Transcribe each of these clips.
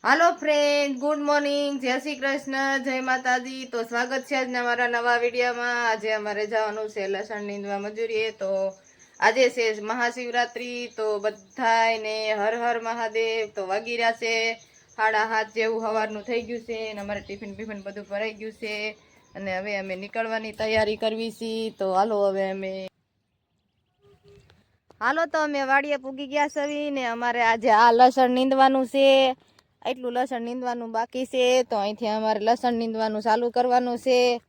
હાલો friend, good morning, જય શ્રી કૃષ્ણ, જય માતાજી. તો સ્વાગત છે આજના મારા નવા વિડીયોમાં. આજે અમારે જવાનું છે લસણ નીંદવા મજૂરીએ. તો આજે છે મહાશિવરાત્રી, તો બધાને હર હર મહાદેવ. તો વાગી રહ્યા છે 7:30 જેવું સવારનું થઈ ગયું છે અને અમારે ટિફિન બધું ભરાઈ ગયું છે અને હવે અમે નીકળવાની તૈયારી કરવી છીએ. તો હાલો તો અમે વાડીએ પૂગી ગયા છે ને અમારે આજે આ લસણ નીંદવાનું છે. એટલું લસણ નીંદવાનું બાકી છે, તો અહીંથી અમારે લસણ નીંદવાનું ચાલુ કરવાનું છે.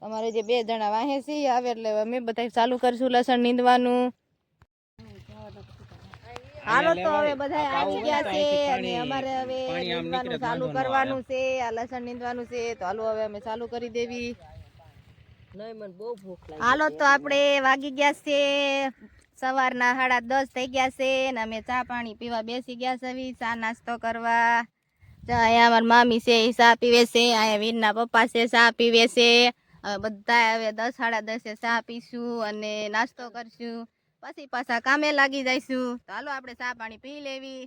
અમારે જે 2 જણા વાહે છે આવે એટલે અમે બધા ચાલુ કરશું લસણ નીંદવાનું. હાલો તો હવે બધા આવી ગયા છે અને અમારે હવે નીંદવાનું ચાલુ કરવાનું છે. આ લસણ નીંદવાનું છે, તો હાલો હવે અમે ચાલુ કરી દેવી. હાલો તો આપણે વાગી ગયા છે સવારના 10:30 થઈ ગયા છે ને અમે ચા પાણી પીવા બેસી ગયા છે, ચા નાસ્તો કરવા. અહીંયા અમારી મામી છે એ ચા પીવે છે, અહીંયા વીરના પપ્પા છે ચા પીવે છે. હવે બધા હવે 10 સાડા 10 ચા પીશું અને નાસ્તો કરશું, પછી પાછા કામે લાગી જઈશું. તો હાલો આપણે ચા પાણી પી લેવી.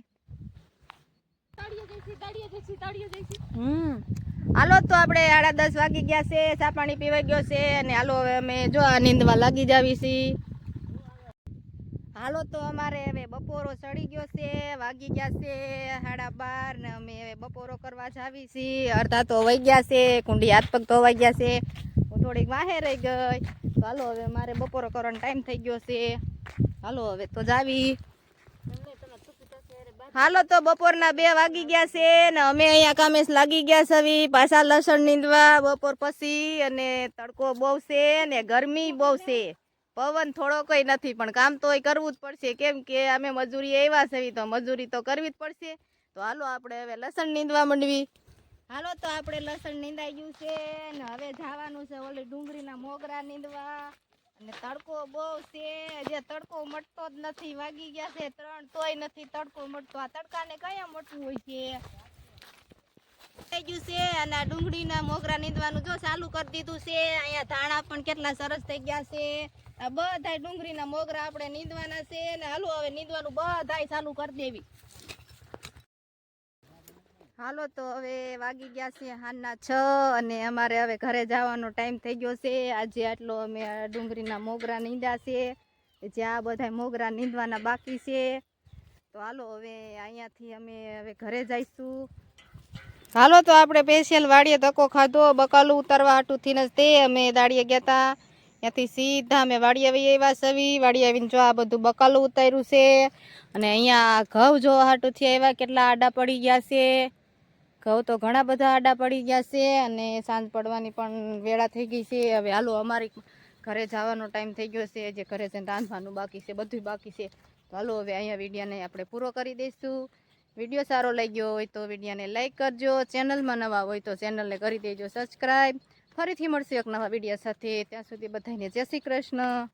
હાલો તો આપણે 10:30 વાગી ગયા છે, ચા પાણી પીવાઈ ગયો છે અને હાલો હવે અમે જો આ નીંદવા લાગી જાવી છીએ. હાલો તો અમારે હવે બપોરો ચડી ગયો છે, વાગી ગયા છે 12:30 ને અમે હવે બપોરો કરવા જાવી છીએ. અડધા તો વહી ગયા છે, કુંડી હાથ પગ ધોવાઈ ગયા છે, હું થોડીક વાહે રહી ગઈ. તો હાલો હવે મારે બપોરો કરવાનો ટાઈમ થઈ ગયો છે. હાલો હવે તો જાવી. હાલો તો બપોરના 2 વાગી ગયા છે ને અમે અહીંયા કામે લાગી ગયા છે પાછા લસણ નીંદવા બપોર પછી. અને તડકો બહુ છે ને ગરમી બહુ છે, પવન થોડો કઈ નથી, પણ કામ તો કરવું જ પડશે, કેમ કે અમે મજૂરી આવ્યા છે તો મજૂરી તો કરવી જ પડશે. તો હાલો આપણે હવે લસણ નીંદવા માંડવી. હાલો તો આપણે લસણ નીંદાઈ ગયું છે ને હવે જવાનું છે ઓલી ડુંગળીના મોગરા નીંદવા. અને તડકો બહુ છે, જે તડકો મટતો જ નથી. વાગી ગયા છે 3 તોય નથી તડકો મટતો. આ તડકાને કયા મટવું હોય છે. થઈ ગયું છે અને આ ડુંગળીના મોગરા નીંદવાનું જો ચાલુ કરી દીધું છે. અહીંયા ધાણા પણ કેટલા સરસ થઈ ગયા છે. આ બધા ડુંગળીના મોગરા આપણે નીંદવાના છે ને હાલો હવે નીંદવાનું બધાય ચાલુ કરી દેવી. હાલો તો હવે વાગી ગયા છે 6:30 અને અમારે હવે ઘરે જવાનો ટાઈમ થઈ ગયો છે. આજે આટલો અમે ડુંગળીના મોગરા નીંદ્યા છે, જ્યાં બધા મોગરા નીંદવાના બાકી છે. તો હાલો હવે અહીંયાથી અમે હવે ઘરે જઈશું. હાલો તો આપણે સ્પેશિયલ વાડીએ ધક્કો ખાધો બકાલું ઉતારવા હાટુથી જ તે અમે દાડીએ ગયા હતા. ત્યાંથી સીધા અમે વાડી આવી આવ્યા સવી. વાડી આવીને જો આ બધું બકાલું ઉતાર્યું છે અને અહીંયા ઘઉં જો હાટુથી આવ્યા કેટલા આડા પડી ગયા છે. ઘઉં તો ઘણા બધા આડા પડી ગયા છે અને સાંજ પડવાની પણ વેળા થઈ ગઈ છે. હવે હાલો અમારી ઘરે જવાનો ટાઈમ થઈ ગયો છે, જે ઘરે છે રાંધવાનું બાકી છે, બધું બાકી છે. તો હાલો હવે અહીંયા વિડીયોને આપણે પૂરો કરી દઈશું. વિડીયો સારો લાગ્યો હોય તો વિડીયોને લાઈક કરજો, ચેનલમાં નવા હોય તો ચેનલને કરી દેજો સબસ્ક્રાઈબ. ફરીથી મળશે એક નવા વિડીયો સાથે, ત્યાં સુધી બધાને જય શ્રી કૃષ્ણ.